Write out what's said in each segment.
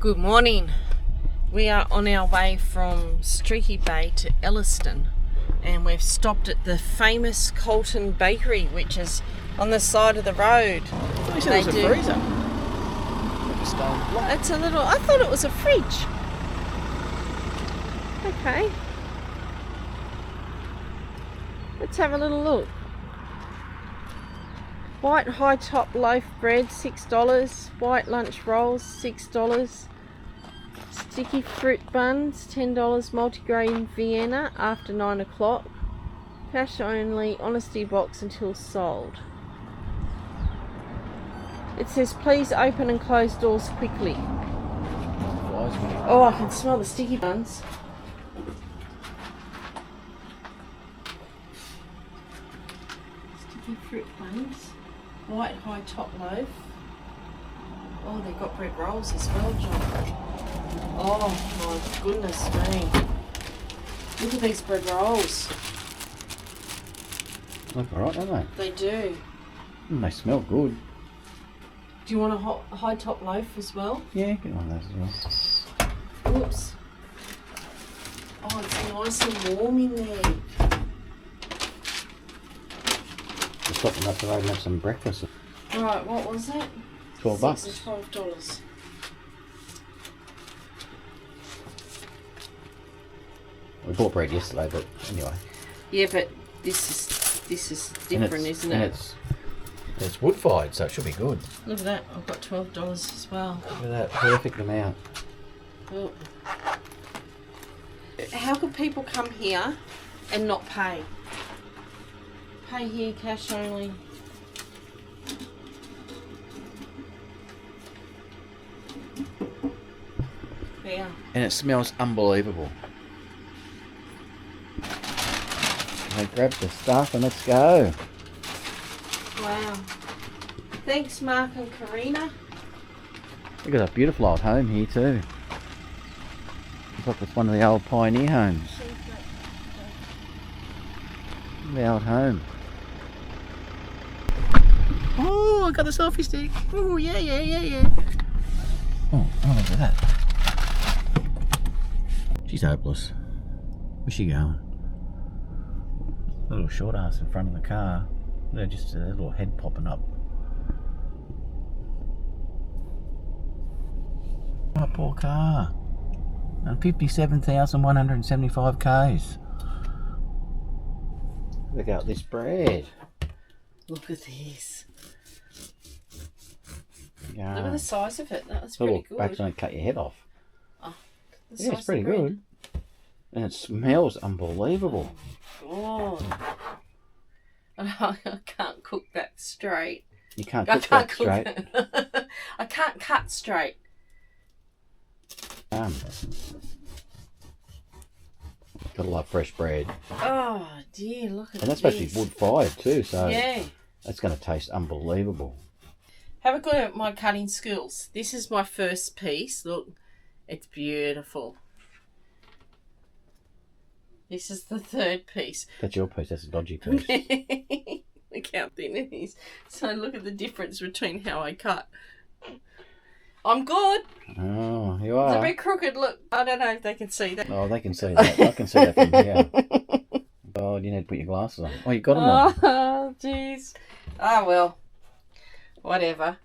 Good morning. We are on our way from Streaky Bay to Elliston, and we've stopped at the famous Colton Bakery, which is on the side of the road. I thought it was a freezer. Like a stone block. It's a little, I thought it was a fridge. Okay. Let's have a little look. White high top loaf bread, $6. White lunch rolls, $6. Sticky fruit buns, $10. Multigrain Vienna after 9 o'clock. Cash only, honesty box until sold. It says please open and close doors quickly. Oh, I can smell the sticky buns. Sticky fruit buns. White high top loaf. Oh, they've got bread rolls as well, John. Oh my goodness me. Look at these bread rolls. Look alright, don't they? They do. They smell good. Do you want a high top loaf as well? Yeah, get one of those as well. Oops. Oh, it's nice and warm in there. We'll stop them up the road and have some breakfast. Right, what was it? $12. $12. We bought bread yesterday, but anyway. Yeah, but this is different, isn't it? It's wood fired, so it should be good. Look at that. I've got $12 as well. Look at that perfect amount. Oh. How could people come here and not pay? Pay here, cash only. Yeah. And it smells unbelievable. So grab the stuff and let's go. Wow. Thanks, Mark and Karina. Look at that beautiful old home here too. Looks like it's one of the old pioneer homes. The old home. Oh, I got the selfie stick. Oh, yeah. Oh, look at that. She's hopeless. Where's she going? A little short ass in front of the car. They're just a little head popping up. Oh, poor car. And 57,175 Ks. Look at this bread. Look at this. Yeah. Look at the size of it. That was Little pretty good. backs don't cut your head off. Oh, Yeah, it's pretty good. And it smells unbelievable. Oh. I can't cook that straight. You can't cook that straight. I can't cut straight. Gotta love fresh bread. Oh dear, look at this. And that's supposed to be wood fired too, so yeah, that's going to taste unbelievable. have a go at my cutting skills. This is my first piece. Look, it's beautiful. This is the third piece. That's your piece, that's a dodgy piece. Look how thin it is. So look at the difference between how I cut. I'm good. Oh, you It's a are. bit crooked. Look, I don't know if they can see that. Oh, they can see that. I can see that from here. Oh, you need to put your glasses on. Oh, you got them on. Oh, jeez. Ah, well. Whatever.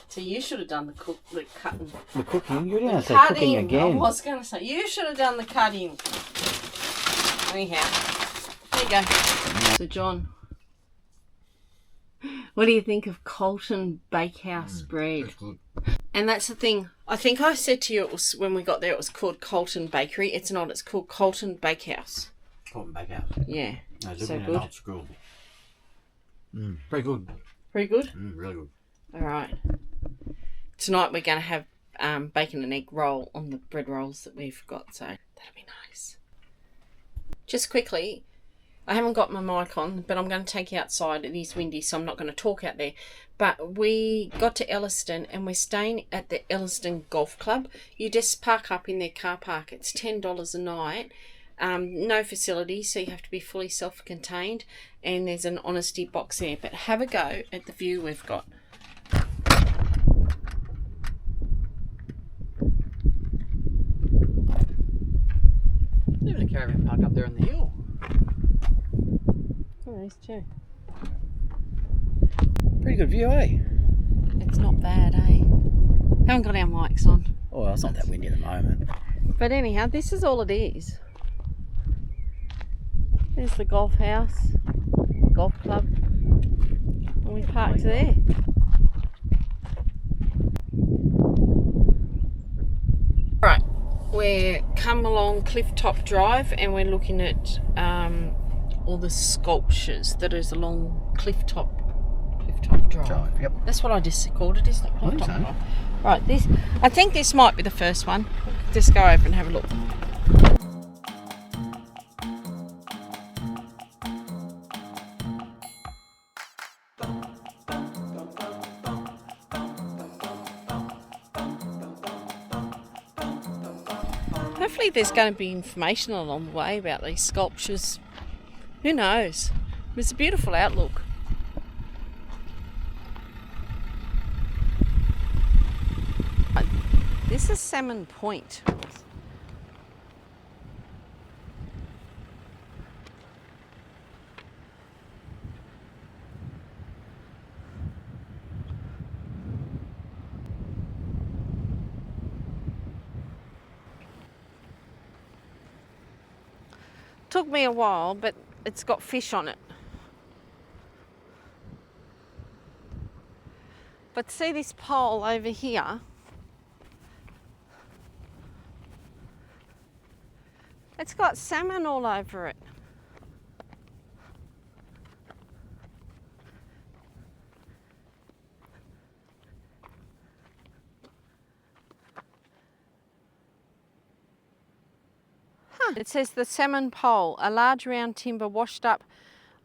So you should have done the cutting. The cooking? You're going to say Cutting. cooking again. I was going to say, you should have done the cutting. Anyhow. There you go. So, John, what do you think of Colton Bakehouse bread? That's good. And that's the thing. I think I said to you it was when we got there it was called Colton Bakery. It's not. It's called Colton Bakehouse. Colton Bakehouse. Yeah. No, So living in good. an old school. Very good. Very good? Really good. All right. Tonight we're going to have bacon and egg roll on the bread rolls that we've got. So that'll be nice. Just quickly, I haven't got my mic on, but I'm going to take you outside. It is windy, so I'm not going to talk out there. But we got to Elliston and we're staying at the Elliston Golf Club. You just park up in their car park. It's $10 a night. No facility, so you have to be fully self-contained, and there's an honesty box there. But have a go at the view we've got. Even a caravan park up there on the hill. Oh, there's two. Pretty good view, eh? It's not bad, eh? Haven't got our mics on. Oh, well, it's not that windy at the moment. But anyhow, this is all it is. There's the golf house, golf club, and we parked there. Right, we're come along Clifftop Drive, and we're looking at all the sculptures that is along Clifftop Drive. Yep. That's what I just called it, isn't it? I think so. Drive. Right, I think this might be the first one. Just go over and have a look. Hopefully there's going to be information along the way about these sculptures. Who knows? It's a beautiful outlook. This is Salmon Point. Took me a while, but it's got fish on it. But see this pole over here? It's got salmon all over it. It says the salmon pole, a large round timber washed up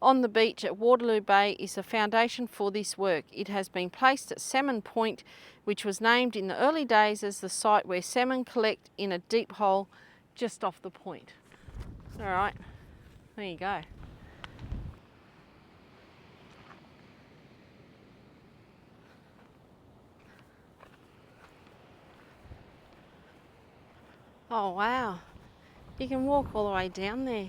on the beach at Waterloo Bay, is the foundation for this work. It has been placed at Salmon Point, which was named in the early days as the site where salmon collect in a deep hole just off the point. All right, there you go. Oh wow, you can walk all the way down there.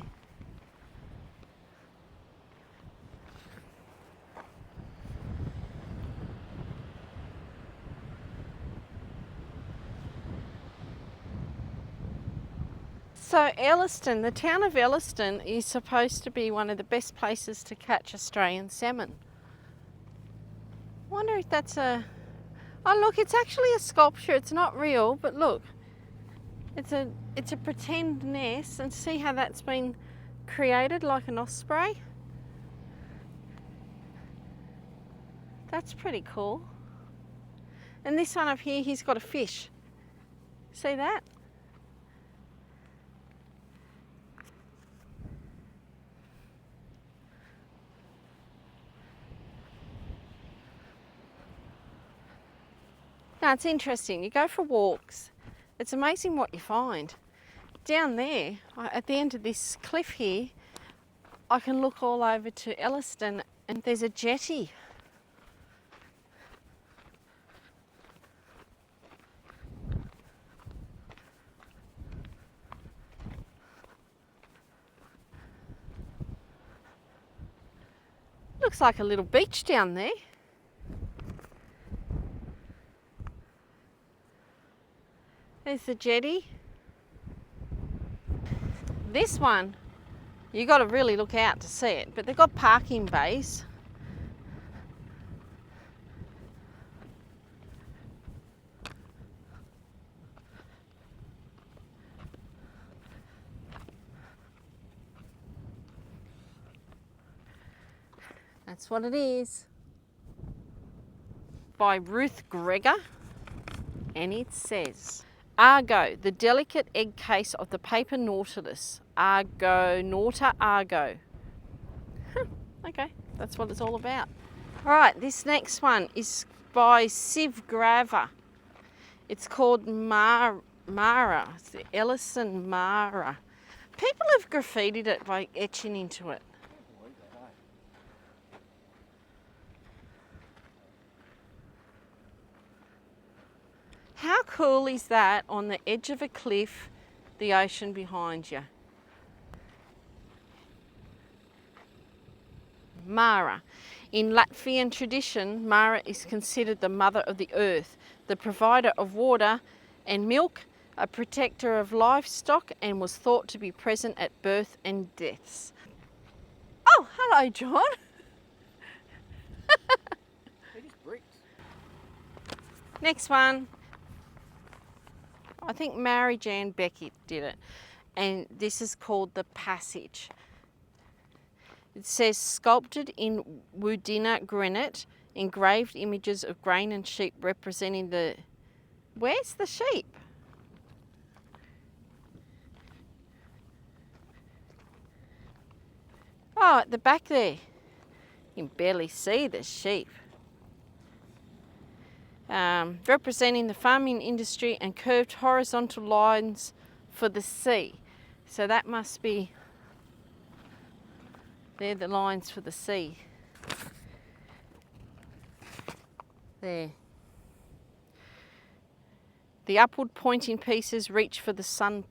So Elliston, the town of Elliston is supposed to be one of the best places to catch Australian salmon. I wonder if that's a... Oh look, it's actually a sculpture, it's not real, but look. It's a pretend nest, and see how that's been created like an osprey? That's pretty cool. And this one up here, he's got a fish. See that? Now it's interesting, you go for walks, it's amazing what you find. Down there, at the end of this cliff here, I can look all over to Elliston, and there's a jetty. Looks like a little beach down there. There's the jetty. This one, you got to really look out to see it, but they've got parking bays. That's what it is. By Ruth Gregor, and it says, Argo, the delicate egg case of the paper nautilus. Argo, nauta Argo. Okay, that's what it's all about. All right, this next one is by Siv Grava. It's called Mara. It's the Elliston Mara. People have graffitied it by etching into it. How cool is that on the edge of a cliff, the ocean behind you? Mara. In Latvian tradition, Mara is considered the mother of the earth, the provider of water and milk, a protector of livestock, and was thought to be present at birth and deaths. Oh, hello, John. They're just bricks. Next one. I think Mary Jan Beckett did it, and this is called The Passage. It says, sculpted in Woodina granite, engraved images of grain and sheep representing the... Where's the sheep? Oh, at the back there. You can barely see the sheep. Representing the farming industry and curved horizontal lines for the sea. So that must be... They're the lines for the sea. There. The upward pointing pieces reach for the sun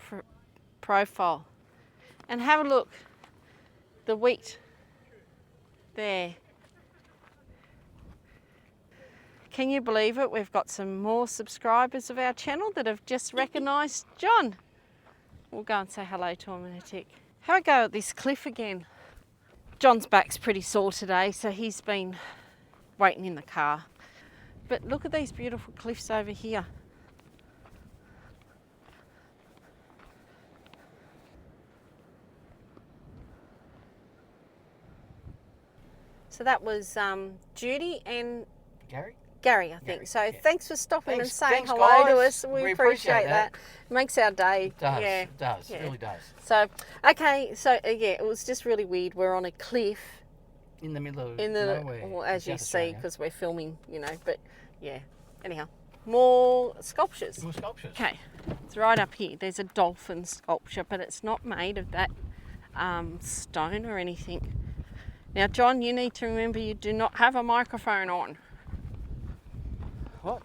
profile. And have a look. The wheat. There. Can you believe it? We've got some more subscribers of our channel that have just recognised John. We'll go and say hello to him in a tick. Have a go at this cliff again. John's back's pretty sore today, so he's been waiting in the car. But look at these beautiful cliffs over here. So that was Judy and Gary, I think. So thanks for stopping and saying hello to us. We appreciate that. Makes our day. It does. Yeah. It does. Yeah. It really does. So, okay. So, yeah, it was just really weird. We're on a cliff. In the middle of nowhere. Well, as you South see, Australia. because we're filming, you know. But, yeah. Anyhow, more sculptures. More sculptures. Okay. It's right up here. There's a dolphin sculpture, but it's not made of that stone or anything. Now, John, you need to remember you do not have a microphone on. What?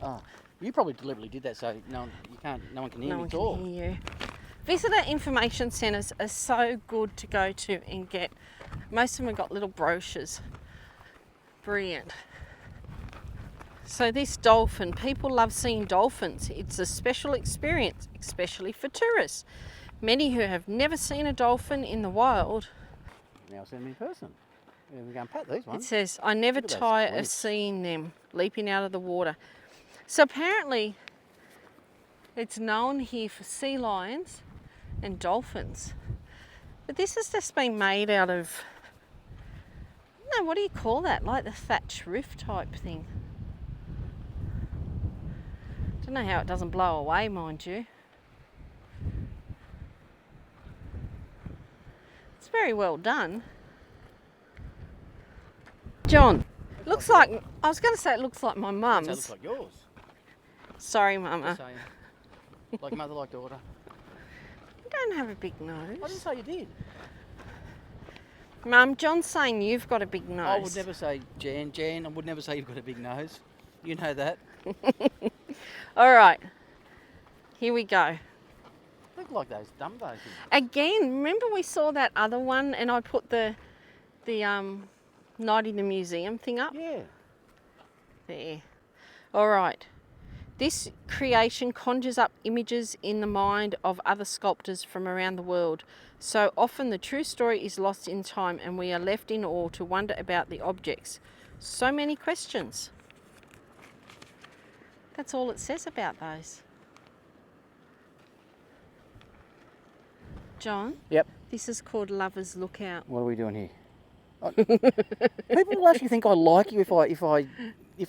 Oh, you probably deliberately did that so no one can hear me talk. No one can hear you. Visitor information centres are so good to go to and get. Most of them have got little brochures. Brilliant. So this dolphin, people love seeing dolphins. It's a special experience, especially for tourists. Many who have never seen a dolphin in the wild. Now send me in person. Yeah, we're going to pat these ones. It says, I never Look at those tire of cliffs. seeing them leaping out of the water. So apparently it's known here for sea lions and dolphins. But this has just been made out of, no, what do you call that? Like the thatch roof type thing. Don't know how it doesn't blow away, mind you. It's very well done. John, looks like, I was going to say it looks like my That mum's. looks like yours. Sorry, Mama. Just saying. Like mother, like daughter. You don't have a big nose. I didn't say you did. Mum, John's saying you've got a big nose. I would never say Jan. I would never say you've got a big nose. You know that. All right, here we go. Look like those Dumbos. Again, remember we saw that other one and I put the night in the museum thing up? Yeah. There. All right. This creation conjures up images in the mind of other sculptors from around the world. So often the true story is lost in time and we are left in awe to wonder about the objects. So many questions. That's all it says about those. John? Yep. This is called Lover's Lookout. What are we doing here? People will actually think I like you if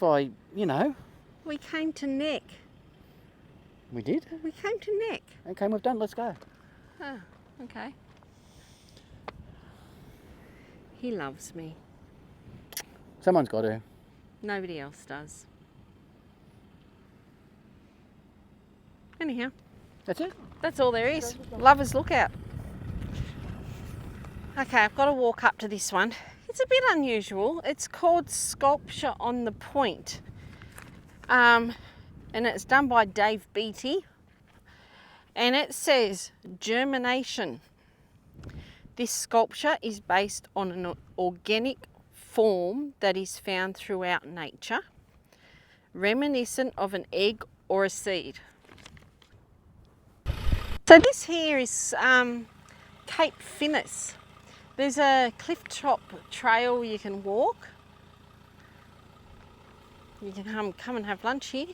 I, you know. We came to Neck. We did. We came to Neck. Okay, we've done. Let's go. Oh, okay. He loves me. Someone's got to. Nobody else does. Anyhow, That's it. that's all there is. Lover's Lookout. Okay, I've got to walk up to this one. It's a bit unusual. It's called Sculpture on the Point. And it's done by Dave Beatty. And it says germination. This sculpture is based on an organic form that is found throughout nature, reminiscent of an egg or a seed. So this here is Cape Finnis. There's a clifftop trail you can walk. You can come and have lunch here.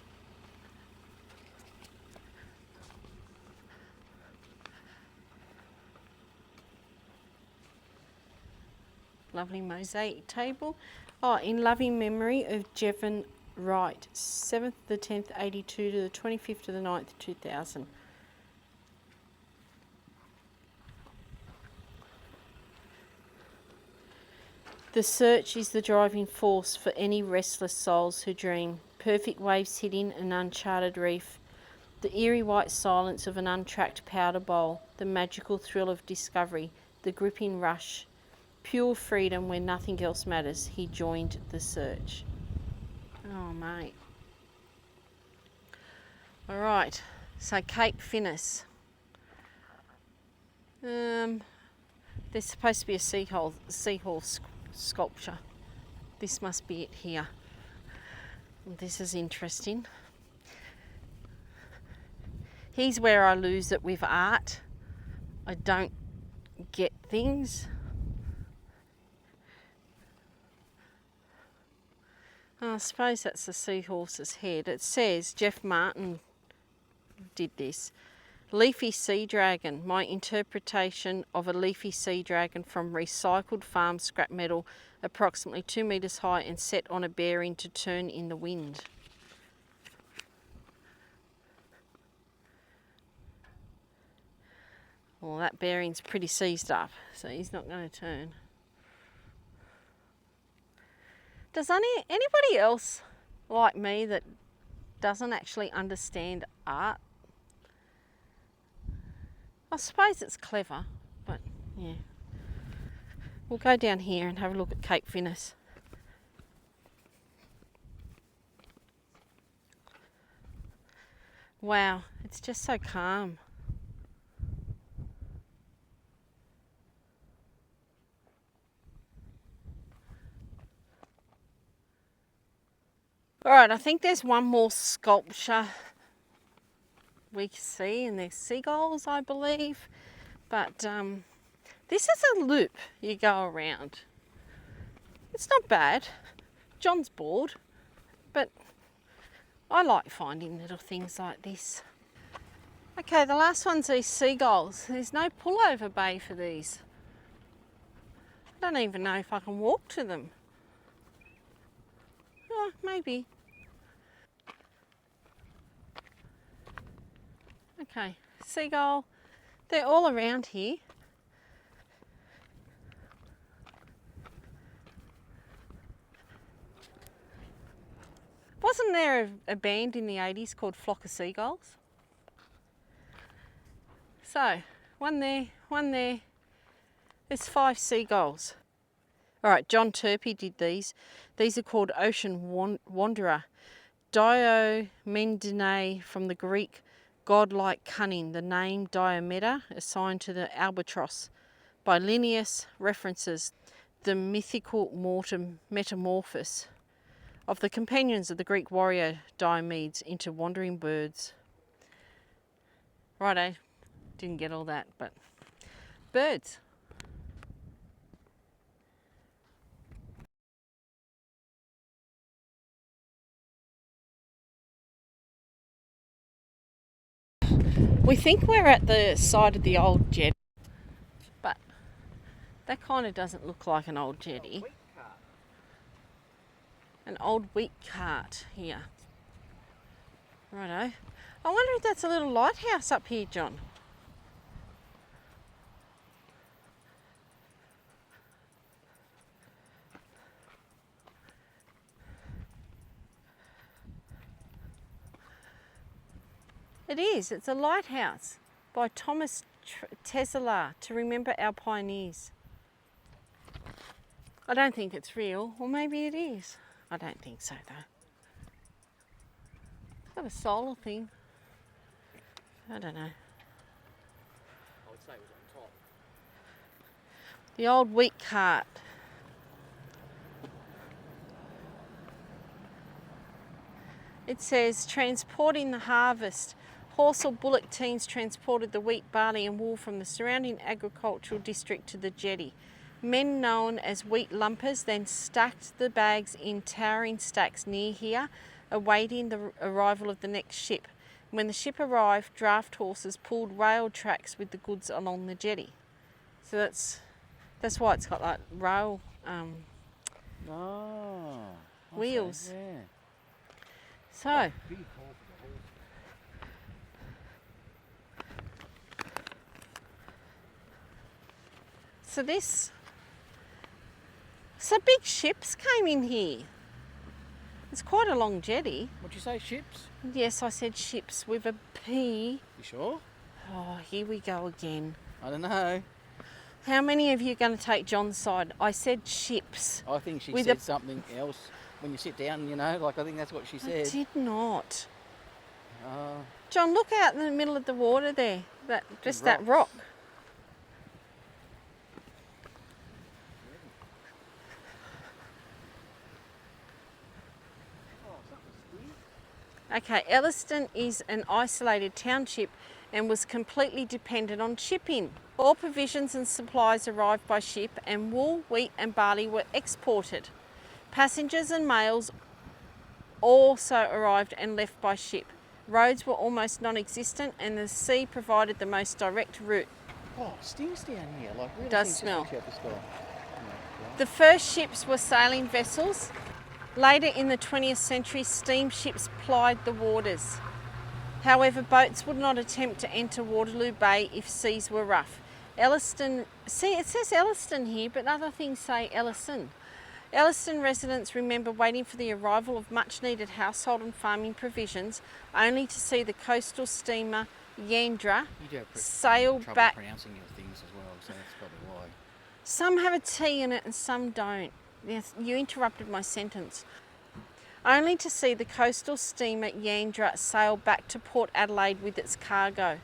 Lovely mosaic table. Oh, in loving memory of Jevon Wright, 7th the 10th, 82 to the 25th of the 9th, 2000. The search is the driving force for any restless souls who dream. Perfect waves hitting an uncharted reef. The eerie white silence of an untracked powder bowl. The magical thrill of discovery. The gripping rush. Pure freedom where nothing else matters. He joined the search. Oh, mate. All right. So Cape Finnis. There's supposed to be a seahorse sculpture. This must be it here. This is interesting. Here's where I lose it with art. I don't get things. I suppose that's the seahorse's head. It says Jeff Martin did this. Leafy sea dragon. My interpretation of a leafy sea dragon from recycled farm scrap metal, approximately 2 metres high and set on a bearing to turn in the wind. Well, that bearing's pretty seized up, so he's not going to turn. Does anybody else like me that doesn't actually understand art? I suppose it's clever, but yeah. We'll go down here and have a look at Cape Finnis. Wow, it's just so calm. All right, I think there's one more sculpture we can see, and there's seagulls, I believe. But this is a loop you go around. It's not bad. John's bored, but I like finding little things like this. Okay, the last one's these seagulls. There's no pullover bay for these. I don't even know if I can walk to them. Oh, maybe. Okay, seagull. They're all around here. Wasn't there a band in the 80s called Flock of Seagulls? So, one there, one there. There's 5 seagulls. All right, John Turpey did these. These are called Ocean Wanderer. Diomedene from the Greek godlike cunning. The name Diomeda assigned to the albatross by Linnaeus references the mythical metamorphosis of the companions of the Greek warrior Diomedes into wandering birds. Righto, didn't get all that, but birds. We think we're at the side of the old jetty, but that kind of doesn't look like an old jetty. An old wheat cart here. Righto. I wonder if that's a little lighthouse up here, John. It is. It's a lighthouse by Thomas Tesla to remember our pioneers. I don't think it's real. Or maybe it is. I don't think so, though. Is that a solar thing? I don't know. I would say it was on top. The old wheat cart. It says, transporting the harvest. Horse or bullock teams transported the wheat, barley and wool from the surrounding agricultural district to the jetty. Men known as wheat lumpers then stacked the bags in towering stacks near here, awaiting the arrival of the next ship. When the ship arrived, draft horses pulled rail tracks with the goods along the jetty. So that's why it's got like rail wheels. Yeah. So, so big ships came in here. It's quite a long jetty. What'd you say, ships? Yes, I said ships with a P. You sure? Oh, here we go again. I don't know. How many of you are going to take John's side? I said ships. I think she with said something else when you sit down, you know, like I think that's what she said. I did not. Uh, John, look out in the middle of the water there. That rock. Okay, Elliston is an isolated township and was completely dependent on shipping. All provisions and supplies arrived by ship, and wool, wheat and barley were exported. Passengers and mails also arrived and left by ship. Roads were almost non-existent and the sea provided the most direct route. oh, stinks down here. Like, really Does stinks smell. out this guy. The first ships were sailing vessels. Later in the 20th century, steamships plied the waters. However, boats would not attempt to enter Waterloo Bay if seas were rough. Elliston, see, it says Elliston here, but other things say Elliston. Elliston residents remember waiting for the arrival of much-needed household and farming provisions, only to see the coastal steamer Yandra You do have sail trouble back. pronouncing your things as well, so that's probably why. Some have a T in it and some don't. Yes, you interrupted my sentence. Only to see the coastal steamer Yandra sail back to Port Adelaide with its cargo.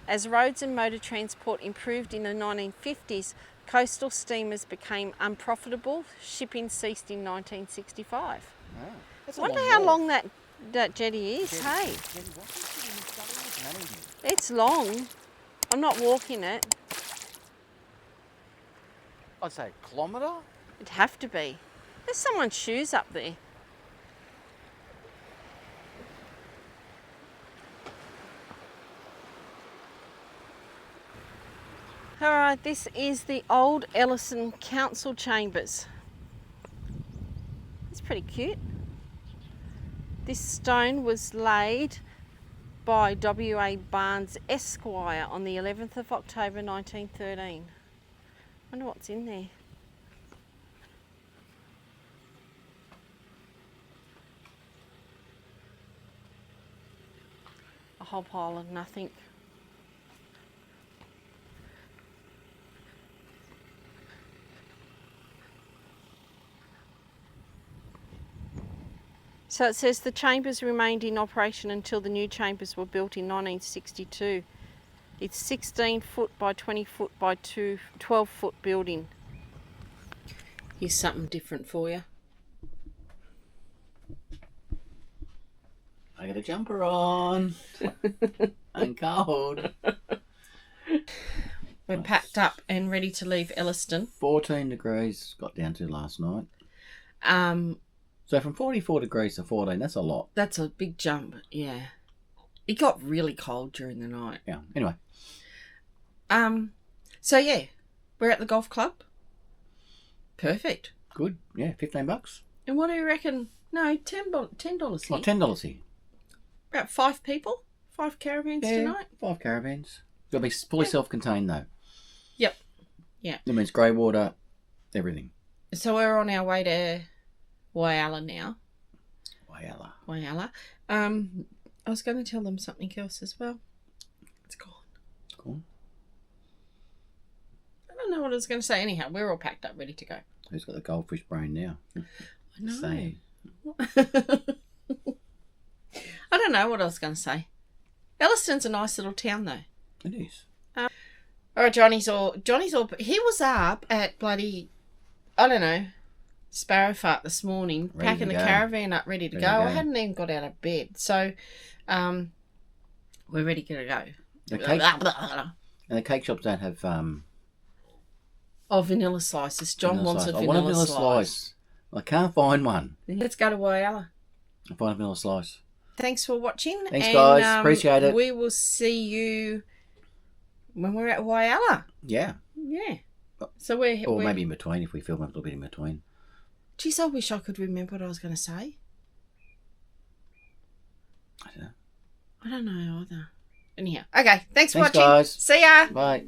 As roads and motor transport improved in the 1950s, coastal steamers became unprofitable. Shipping ceased in 1965. Oh, that's I wonder how long that jetty is, hey? It's long. I'm not walking it. I'd say a kilometre. It'd have to be. There's someone's shoes up there. Alright, this is the old Elliston Council Chambers. It's pretty cute. This stone was laid by W.A. Buns, Esquire, on the 11th of October 1913. Wonder what's in there. A whole pile of nothing. So it says the chambers remained in operation until the new chambers were built in 1962. It's 16 foot by 20 foot by 12 foot building. Here's something different for you. I got a jumper on. I'm cold. We're packed up and ready to leave Elliston. 14 degrees got down to last night. So from 44 degrees to 14, that's a lot. That's a big jump, yeah. It got really cold during the night. Yeah, anyway. So yeah, we're at the golf club. Perfect. Good, yeah, $15. And what do you reckon? No, $10 here. Oh, $10 here. About 5 people? 5 caravans tonight? 5 caravans. Got to be fully self-contained though. Yep. Yeah. That means grey water, everything. So we're on our way to Whyalla now. Whyalla. I was going to tell them something else as well. It's gone. Cool. I don't know what I was going to say. Anyhow, we're all packed up, ready to go. Who's got the goldfish brain now? I know. Same. I don't know what I was going to say. Elliston's a nice little town, though. It is. All right, Johnny's all. He was up at bloody, I don't know, Sparrowfart this morning, packing the caravan up, ready to go. I hadn't even got out of bed, so we're ready to go. And the cake shops don't have vanilla slices. John wants a vanilla I want a vanilla slice. I can't find one. Let's go to Whyalla. I'll find a vanilla slice. Thanks for watching. Thanks, guys. Appreciate it. We will see you when we're at Whyalla. Yeah. Yeah. So we're maybe in between if we film a little bit in between. Geez, I wish I could remember what I was going to say. I don't know. I don't know either. Anyhow, okay. Thanks for watching. Guys. See ya. Bye.